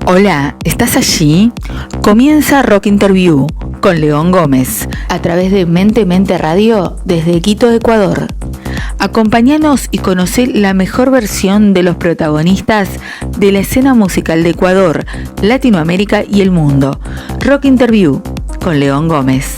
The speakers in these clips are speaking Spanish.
Hola, ¿estás allí? Comienza Rock Interview con León Gómez a través de Mente Radio desde Quito, Ecuador. Acompáñanos y conoce la mejor versión de los protagonistas de la escena musical de Ecuador, Latinoamérica y el mundo. Rock Interview con León Gómez.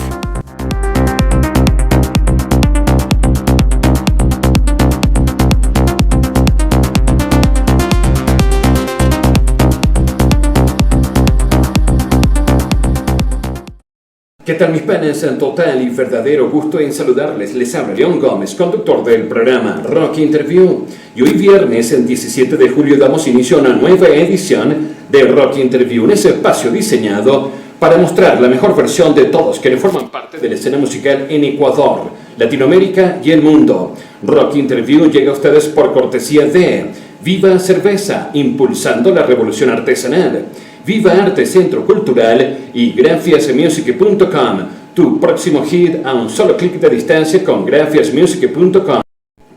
¿Qué tal mis panas? En total y verdadero gusto en saludarles. Les habla León Gómez, conductor del programa Rock Interview. Y hoy viernes, el 17 de julio, damos inicio a una nueva edición de Rock Interview, un espacio diseñado para mostrar la mejor versión de todos quienes forman parte de la escena musical en Ecuador, Latinoamérica y el mundo. Rock Interview llega a ustedes por cortesía de Viva Cerveza, impulsando la revolución artesanal. Viva Arte Centro Cultural y grafiasmusic.com, tu próximo hit a un solo clic de distancia con grafiasmusic.com.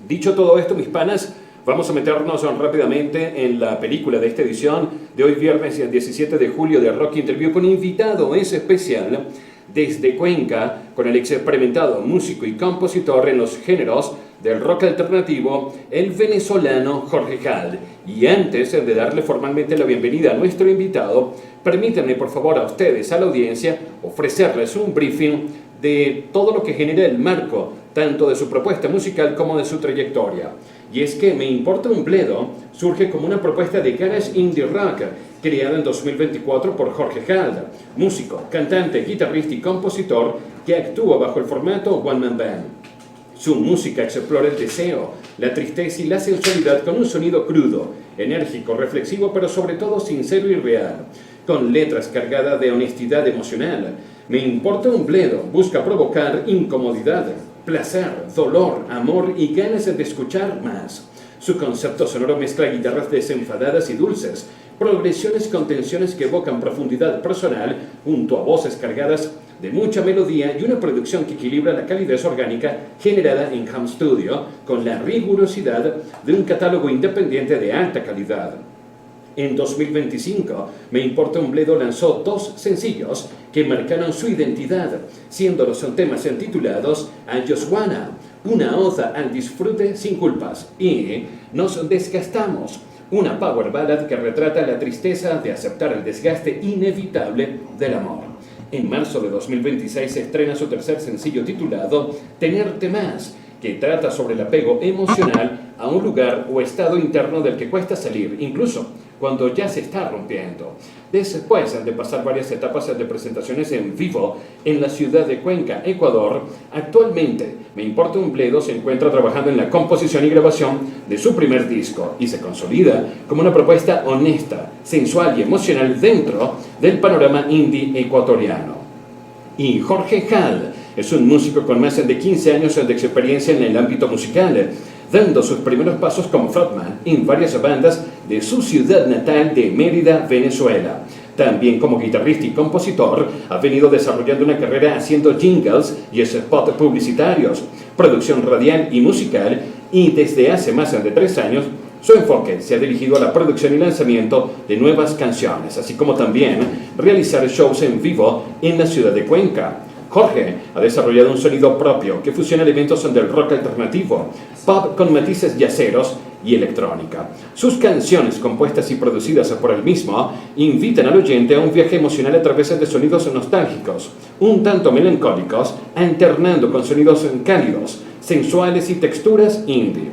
Dicho todo esto, mis panas, vamos a meternos rápidamente en la película de esta edición de hoy viernes 17 de julio de Rock Interview con invitado especial desde Cuenca con el experimentado músico y compositor en los géneros del rock alternativo, el venezolano Jorge Hald. Y antes de darle formalmente la bienvenida a nuestro invitado, permítanme por favor a ustedes, a la audiencia, ofrecerles un briefing de todo lo que genera el marco, tanto de su propuesta musical como de su trayectoria. Y es que Me Importa un Bledo surge como una propuesta de garage indie rock, creada en 2024 por Jorge Hald, músico, cantante, guitarrista y compositor que actúa bajo el formato One Man Band. Su música explora el deseo, la tristeza y la sensualidad con un sonido crudo, enérgico, reflexivo, pero sobre todo sincero y real, con letras cargadas de honestidad emocional. Me Importa un Bledo busca provocar incomodidad, placer, dolor, amor y ganas de escuchar más. Su concepto sonoro mezcla guitarras desenfadadas y dulces, progresiones con tensiones que evocan profundidad personal, junto a voces cargadas de mucha melodía y una producción que equilibra la calidez orgánica generada en Home Studio con la rigurosidad de un catálogo independiente de alta calidad. En 2025, Me Importa un Bledo lanzó 2 sencillos que marcaron su identidad, siendo los temas titulados I Just Wanna, una oda al disfrute sin culpas, y Nos Desgastamos, una power ballad que retrata la tristeza de aceptar el desgaste inevitable del amor. En marzo de 2026 se estrena su tercer sencillo titulado Tenerte Más, que trata sobre el apego emocional a un lugar o estado interno del que cuesta salir, incluso cuando ya se está rompiendo. Después de pasar varias etapas de presentaciones en vivo en la ciudad de Cuenca, Ecuador, actualmente Me Importa un Bledo se encuentra trabajando en la composición y grabación de su primer disco y se consolida como una propuesta honesta, sensual y emocional dentro del panorama indie ecuatoriano. Y Jorge Hald es un músico con más de 15 años de experiencia en el ámbito musical, dando sus primeros pasos como frontman en varias bandas de su ciudad natal de Mérida, Venezuela. También como guitarrista y compositor, ha venido desarrollando una carrera haciendo jingles y spots publicitarios, producción radial y musical, y desde hace más de 3 años, su enfoque se ha dirigido a la producción y lanzamiento de nuevas canciones, así como también realizar shows en vivo en la ciudad de Cuenca. Jorge ha desarrollado un sonido propio que fusiona elementos del rock alternativo, pop con matices yaceros y electrónica. Sus canciones, compuestas y producidas por él mismo, invitan al oyente a un viaje emocional a través de sonidos nostálgicos, un tanto melancólicos, alternando con sonidos cálidos, sensuales y texturas indie.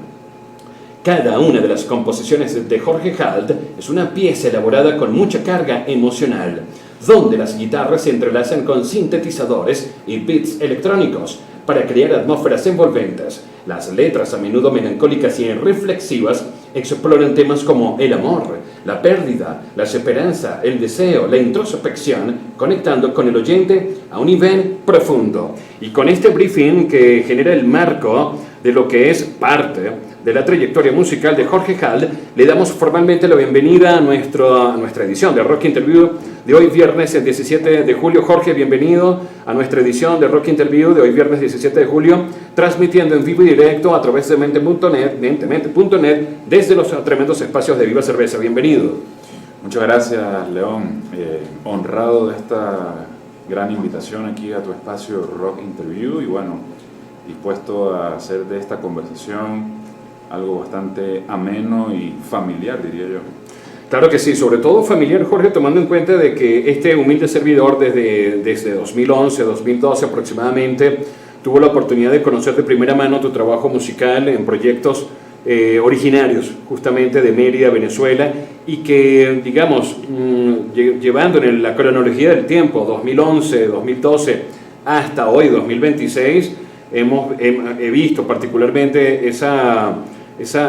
Cada una de las composiciones de Jorge Hald es una pieza elaborada con mucha carga emocional, donde las guitarras se entrelazan con sintetizadores y beats electrónicos para crear atmósferas envolventes. Las letras, a menudo melancólicas y reflexivas, exploran temas como el amor, la pérdida, la esperanza, el deseo, la introspección, conectando con el oyente a un nivel profundo. Y con este briefing que genera el marco de lo que es parte de la trayectoria musical de Jorge Hald, le damos formalmente la bienvenida a nuestra edición de Rock Interview de hoy viernes 17 de julio. Jorge, bienvenido a nuestra edición de Rock Interview de hoy viernes 17 de julio, transmitiendo en vivo y directo a través de mente.net desde los tremendos espacios de Viva Cerveza. Bienvenido. Muchas gracias, León. Honrado de esta gran invitación aquí a tu espacio Rock Interview y bueno, dispuesto a hacer de esta conversación algo bastante ameno y familiar, diría yo. Claro que sí, sobre todo familiar, Jorge, tomando en cuenta de que este humilde servidor desde 2011, 2012 aproximadamente, tuvo la oportunidad de conocer de primera mano tu trabajo musical en proyectos originarios justamente de Mérida, Venezuela, y que, digamos, llevando en la cronología del tiempo, 2011, 2012, hasta hoy, 2026, he visto particularmente esa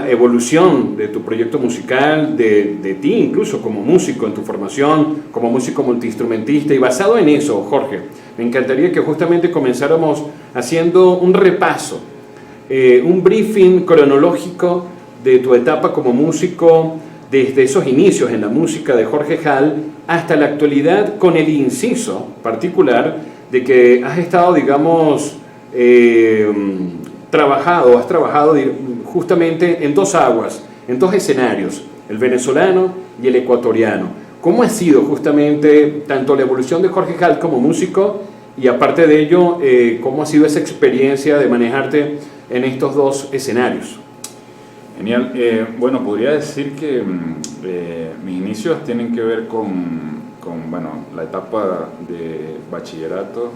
evolución de tu proyecto musical, de ti incluso como músico en tu formación, como músico multiinstrumentista, y basado en eso, Jorge, me encantaría que justamente comenzáramos haciendo un repaso, un briefing cronológico de tu etapa como músico, desde esos inicios en la música de Jorge Hall hasta la actualidad, con el inciso particular de que has estado, digamos, has trabajado justamente en dos aguas, en dos escenarios, el venezolano y el ecuatoriano. ¿Cómo ha sido justamente tanto la evolución de Jorge Hall como músico y aparte de ello, cómo ha sido esa experiencia de manejarte en estos dos escenarios? Genial. Bueno, podría decir que mis inicios tienen que ver con bueno, la etapa de bachillerato.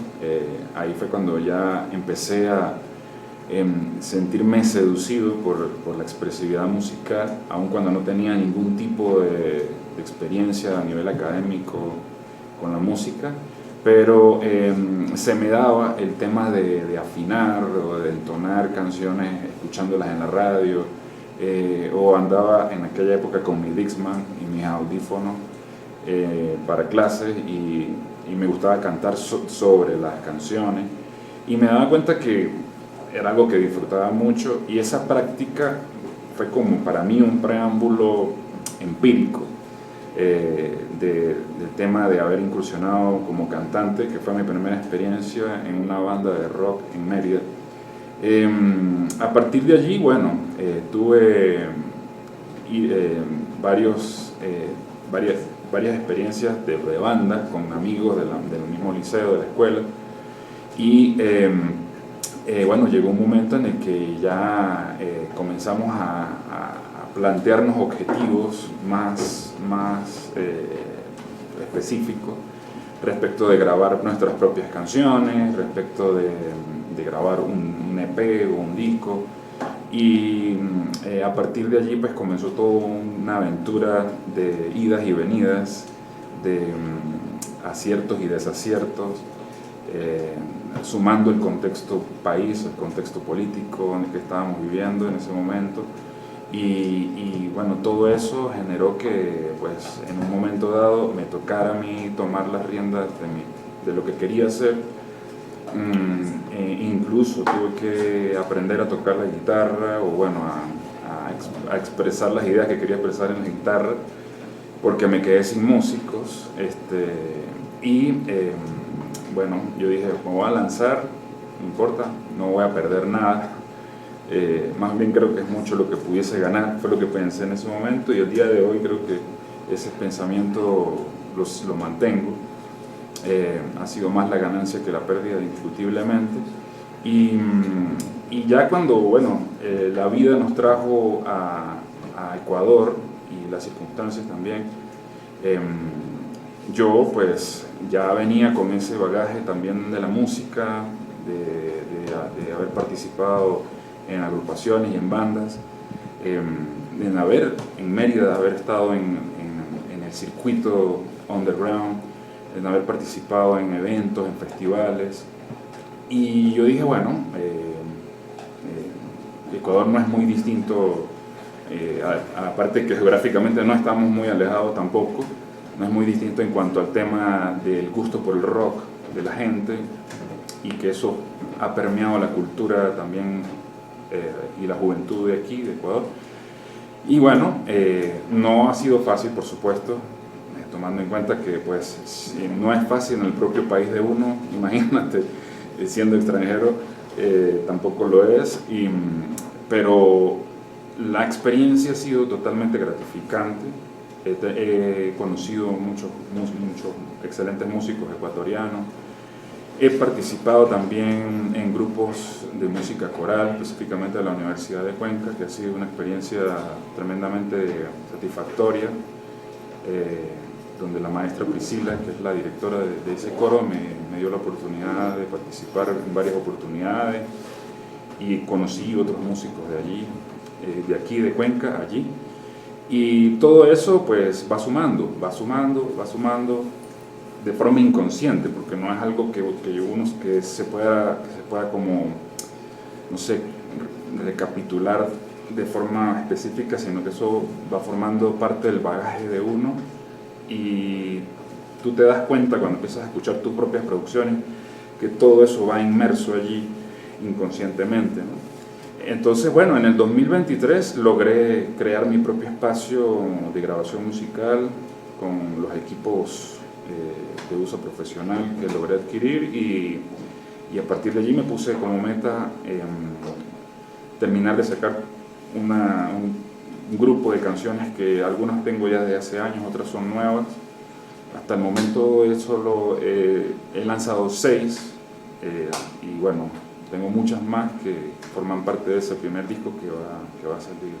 Ahí fue cuando ya empecé a sentirme seducido por la expresividad musical, aun cuando no tenía ningún tipo de experiencia a nivel académico con la música, pero se me daba el tema de afinar o de entonar canciones escuchándolas en la radio, o andaba en aquella época con mi Dixman y mis audífonos para clases y me gustaba cantar sobre las canciones y me daba cuenta que era algo que disfrutaba mucho y esa práctica fue como para mí un preámbulo empírico del tema de haber incursionado como cantante, que fue mi primera experiencia en una banda de rock en Mérida. A partir de allí, bueno, tuve varias experiencias de banda con amigos del mismo liceo, de la escuela, y bueno, llegó un momento en el que ya comenzamos a plantearnos objetivos más específicos respecto de grabar nuestras propias canciones, respecto de grabar un EP o un disco, y a partir de allí pues comenzó toda una aventura de idas y venidas, de aciertos y desaciertos, sumando el contexto país, el contexto político en el que estábamos viviendo en ese momento, y bueno, todo eso generó que pues en un momento dado me tocara a mí tomar las riendas de lo que quería hacer. Incluso tuve que aprender a tocar la guitarra o bueno, a expresar las ideas que quería expresar en la guitarra, porque me quedé sin músicos, bueno, yo dije, me voy a lanzar, no importa, no voy a perder nada, más bien creo que es mucho lo que pudiese ganar, fue lo que pensé en ese momento, y el día de hoy creo que ese pensamiento lo mantengo. Ha sido más la ganancia que la pérdida indiscutiblemente, y ya cuando bueno, la vida nos trajo a Ecuador y las circunstancias también, yo pues ya venía con ese bagaje también de la música, de haber participado en agrupaciones y en bandas, en Mérida, haber estado en el circuito underground, en haber participado en eventos, en festivales, y yo dije, bueno, Ecuador no es muy distinto, aparte que geográficamente no estamos muy alejados tampoco, no es muy distinto en cuanto al tema del gusto por el rock de la gente, y que eso ha permeado la cultura también y la juventud de aquí, de Ecuador. Y bueno, no ha sido fácil, por supuesto, tomando en cuenta que pues si no es fácil en el propio país de uno, imagínate, siendo extranjero, tampoco lo es, pero la experiencia ha sido totalmente gratificante. He conocido muchos excelentes músicos ecuatorianos. He participado también en grupos de música coral, específicamente de la Universidad de Cuenca, que ha sido una experiencia tremendamente satisfactoria, donde la maestra Priscila, que es la directora de ese coro, me dio la oportunidad de participar en varias oportunidades y conocí otros músicos de allí, de aquí de Cuenca, allí. Y todo eso pues va sumando de forma inconsciente, porque no es algo que se pueda como, no sé, recapitular de forma específica, sino que eso va formando parte del bagaje de uno y tú te das cuenta cuando empiezas a escuchar tus propias producciones que todo eso va inmerso allí inconscientemente, ¿no? Entonces, bueno, en el 2023 logré crear mi propio espacio de grabación musical con los equipos de uso profesional que logré adquirir y a partir de allí me puse como meta terminar de sacar un grupo de canciones que algunas tengo ya de hace años, otras son nuevas. Hasta el momento he lanzado 6 y bueno, tengo muchas más que forman parte de ese primer disco que va a salir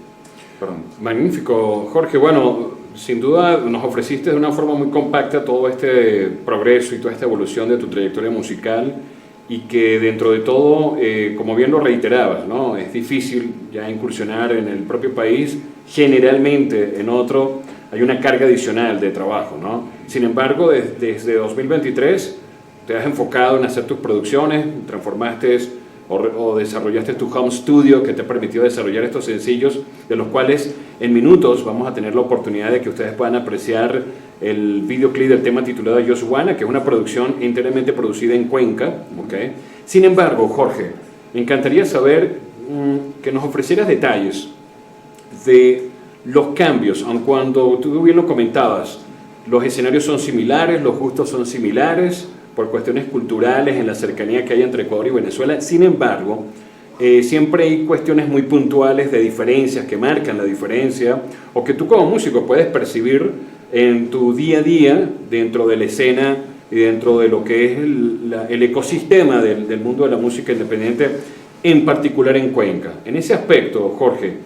pronto. Magnífico, Jorge. Bueno, sin duda nos ofreciste de una forma muy compacta todo este progreso y toda esta evolución de tu trayectoria musical y que dentro de todo, como bien lo reiterabas, ¿no? Es difícil ya incursionar en el propio país, generalmente en otro hay una carga adicional de trabajo, ¿no? Sin embargo, desde 2023 te has enfocado en hacer tus producciones, transformaste o desarrollaste tu home studio que te ha permitido desarrollar estos sencillos, de los cuales en minutos vamos a tener la oportunidad de que ustedes puedan apreciar el videoclip del tema titulado Yosuana, que es una producción enteramente producida en Cuenca, ¿okay? Sin embargo, Jorge, me encantaría saber que nos ofrecieras detalles de los cambios, aun cuando tú bien lo comentabas, los escenarios son similares, los gustos son similares, por cuestiones culturales, en la cercanía que hay entre Ecuador y Venezuela. Sin embargo, siempre hay cuestiones muy puntuales de diferencias que marcan la diferencia o que tú como músico puedes percibir en tu día a día dentro de la escena y dentro de lo que es el ecosistema del mundo de la música independiente, en particular en Cuenca. En ese aspecto, Jorge,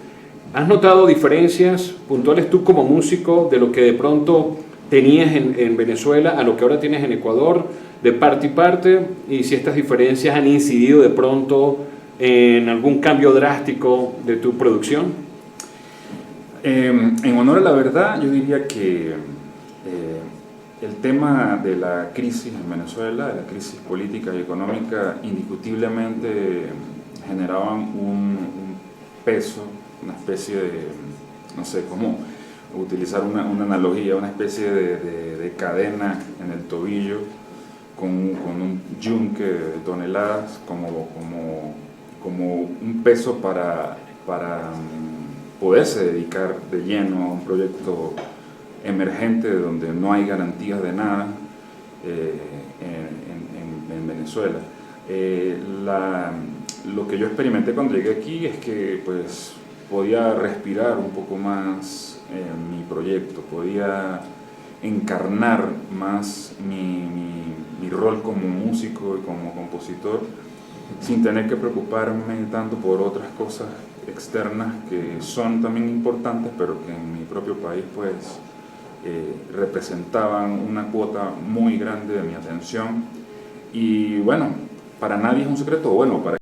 ¿has notado diferencias puntuales tú como músico de lo que de pronto tenías en Venezuela a lo que ahora tienes en Ecuador, de parte y parte, y si estas diferencias han incidido de pronto en algún cambio drástico de tu producción? En honor a la verdad, yo diría que el tema de la crisis en Venezuela, de la crisis política y económica, indiscutiblemente generaban un peso, una especie de, no sé cómo utilizar una analogía, una especie de cadena en el tobillo, con un yunque de toneladas, como un peso para poderse dedicar de lleno a un proyecto emergente donde no hay garantías de nada en Venezuela. Lo que yo experimenté cuando llegué aquí es que pues podía respirar un poco más mi proyecto, podía encarnar más mi rol como músico y como compositor sin tener que preocuparme tanto por otras cosas externas que son también importantes, pero que en mi propio país pues representaban una cuota muy grande de mi atención. Y bueno, para nadie es un secreto, bueno, para